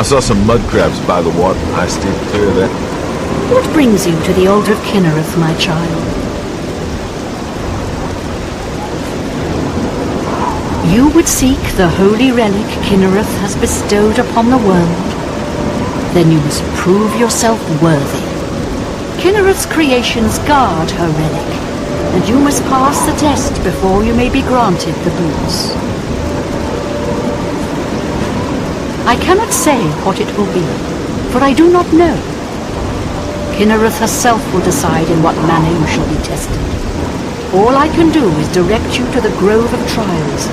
saw some mud crabs by the water. I steered clear of that. What brings you to the altar of Kynareth, my child? You would seek the holy relic Kynareth has bestowed upon the world? Then you must prove yourself worthy. Kynareth's creations guard her relic, and you must pass the test before you may be granted the boots. I cannot say what it will be, for I do not know. Kynareth herself will decide in what manner you shall be tested. All I can do is direct you to the Grove of Trials,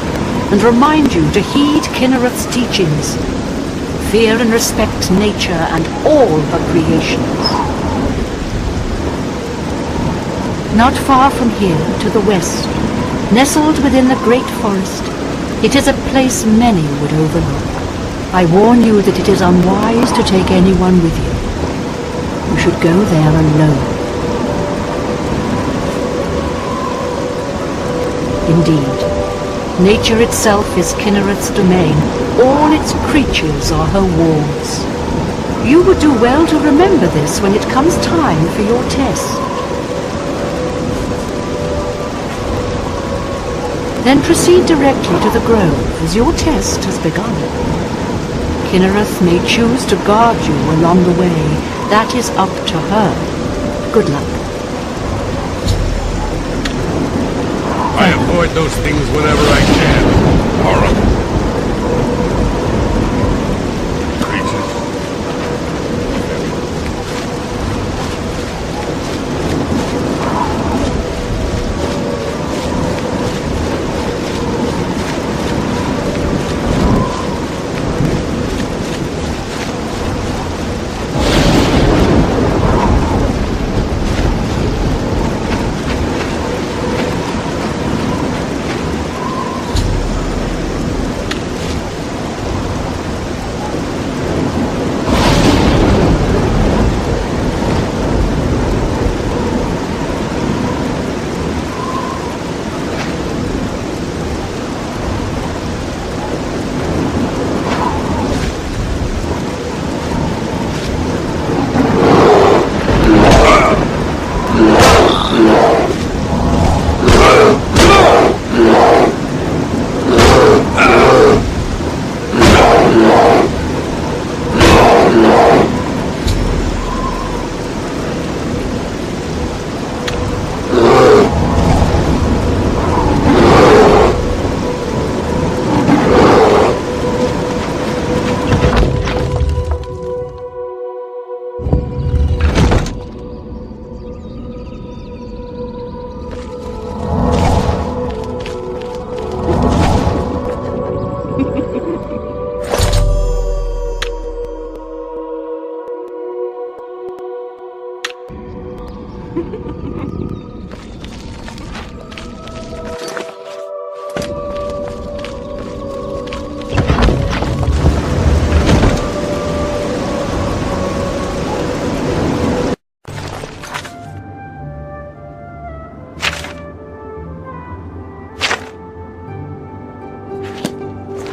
and remind you to heed Kynareth's teachings. Fear and respect nature and all her creations. Not far from here, to the west, nestled within the great forest, it is a place many would overlook. I warn you that it is unwise to take anyone with you. You should go there alone. Indeed, nature itself is Kynareth's domain. All its creatures are her wards. You would do well to remember this when it comes time for your test. Then proceed directly to the grove, as your test has begun. Kynareth may choose to guard you along the way. That is up to her. Good luck. I avoid those things whenever I can. Horrible.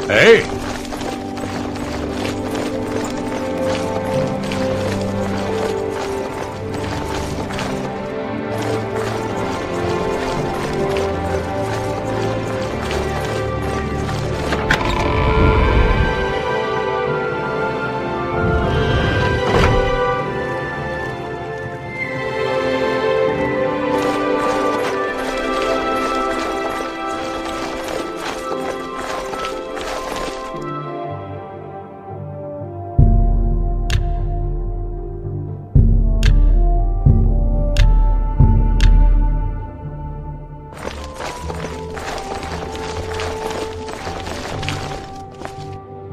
Hey!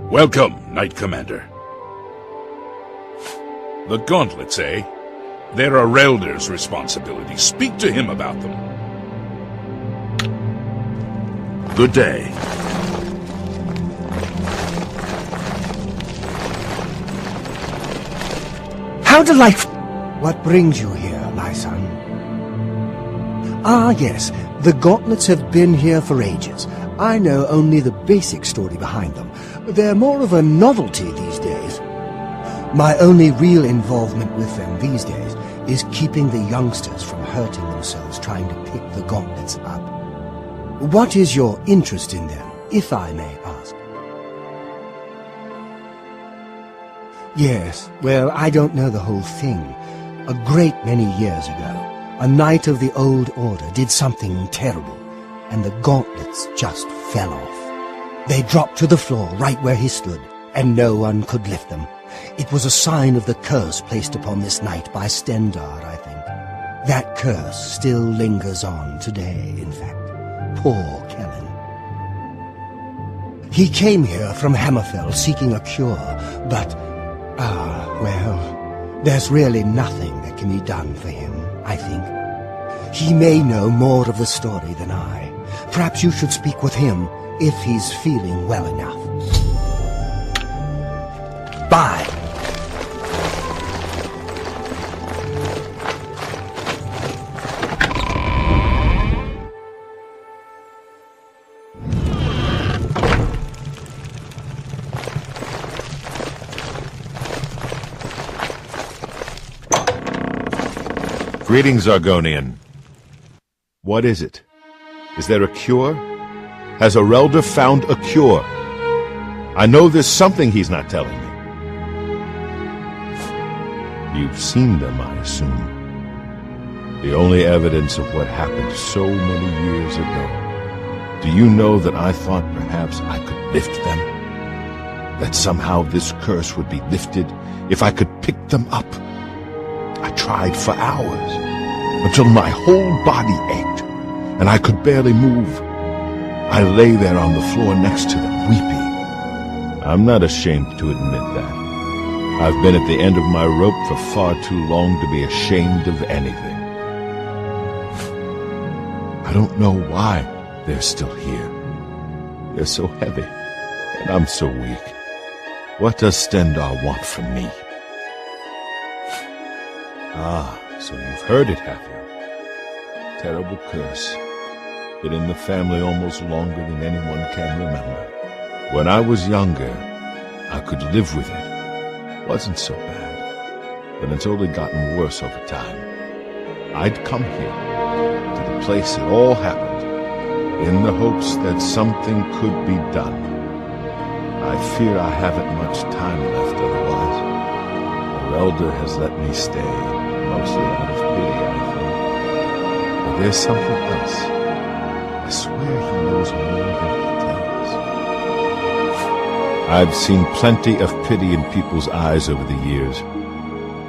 Welcome, Knight Commander. The gauntlets, eh? They're Arelder's responsibility. Speak to him about them. Good day. How delightful! What brings you here, my son? Ah, yes. The gauntlets have been here for ages. I know only the basic story behind them. They're more of a novelty these days. My only real involvement with them these days is keeping the youngsters from hurting themselves trying to pick the gauntlets up. What is your interest in them, if I may ask? Yes, well, I don't know the whole thing. A great many years ago, a knight of the Old Order did something terrible, and the gauntlets just fell off. They dropped to the floor right where he stood, and no one could lift them. It was a sign of the curse placed upon this knight by Stendarr, I think. That curse still lingers on today, in fact. Poor Kellen. He came here from Hammerfell seeking a cure, but, well, there's really nothing that can be done for him, I think. He may know more of the story than I. Perhaps you should speak with him if he's feeling well enough. Bye. Greetings, Argonian. What is it? Is there a cure? Has Arelder found a cure? I know there's something he's not telling me. You've seen them, I assume. The only evidence of what happened so many years ago. Do you know that I thought perhaps I could lift them? That somehow this curse would be lifted if I could pick them up? I tried for hours, until my whole body ached, and I could barely move. I lay there on the floor next to them, weeping. I'm not ashamed to admit that. I've been at the end of my rope for far too long to be ashamed of anything. I don't know why they're still here. They're so heavy, and I'm so weak. What does Stendarr want from me? Ah, so you've heard it, have you? Terrible curse. Been in the family almost longer than anyone can remember. When I was younger, I could live with it. Wasn't so bad. But it's only gotten worse over time. I'd come here, to the place it all happened, in the hopes that something could be done. I fear I haven't much time left otherwise. Arelder has let me stay. Mostly out of pity, I think. But there's something else. I swear he knows more than he tells. I've seen plenty of pity in people's eyes over the years.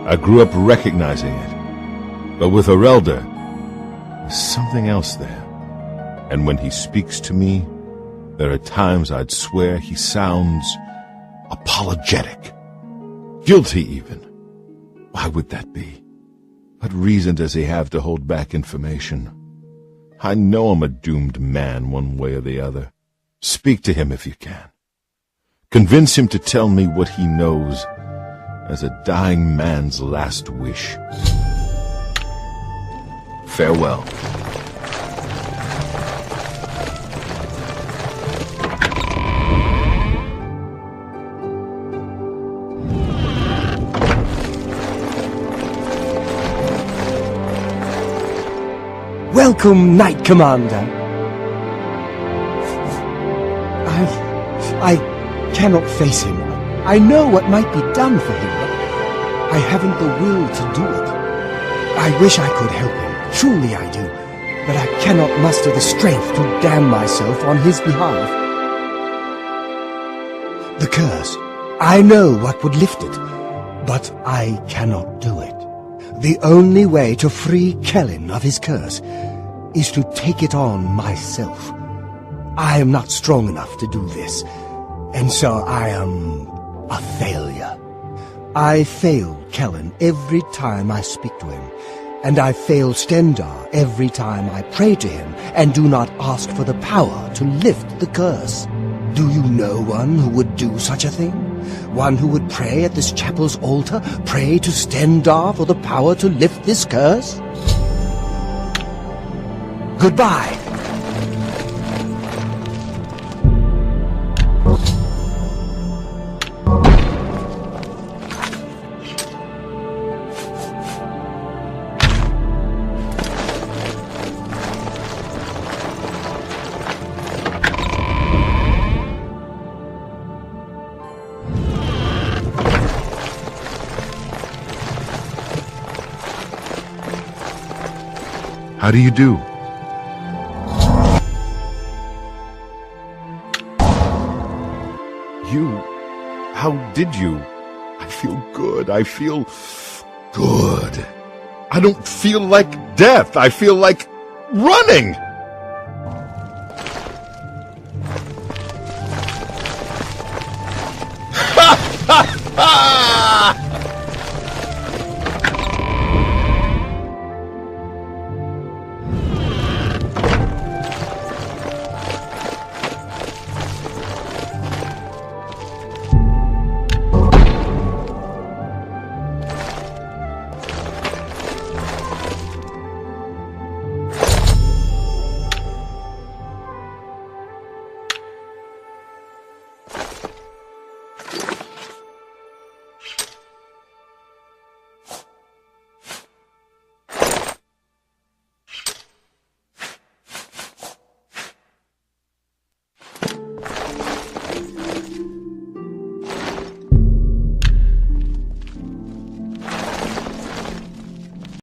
I grew up recognizing it. But with Arelder, there's something else there. And when he speaks to me, there are times I'd swear he sounds apologetic. Guilty, even. Why would that be? What reason does he have to hold back information? I know I'm a doomed man one way or the other. Speak to him if you can. Convince him to tell me what he knows as a dying man's last wish. Farewell. Welcome, Knight Commander. I cannot face him. I know what might be done for him, but I haven't the will to do it. I wish I could help him. Truly I do. But I cannot muster the strength to damn myself on his behalf. The curse. I know what would lift it, but I cannot do it. The only way to free Kellen of his curse is to take it on myself. I am not strong enough to do this, and so I am a failure. I fail Kellen every time I speak to him, and I fail Stendarr every time I pray to him and do not ask for the power to lift the curse. Do you know one who would do such a thing? One who would pray at this chapel's altar, pray to Stendarr for the power to lift this curse? Goodbye. How do you do? How did you? I feel good. I feel good. I don't feel like death. I feel like running.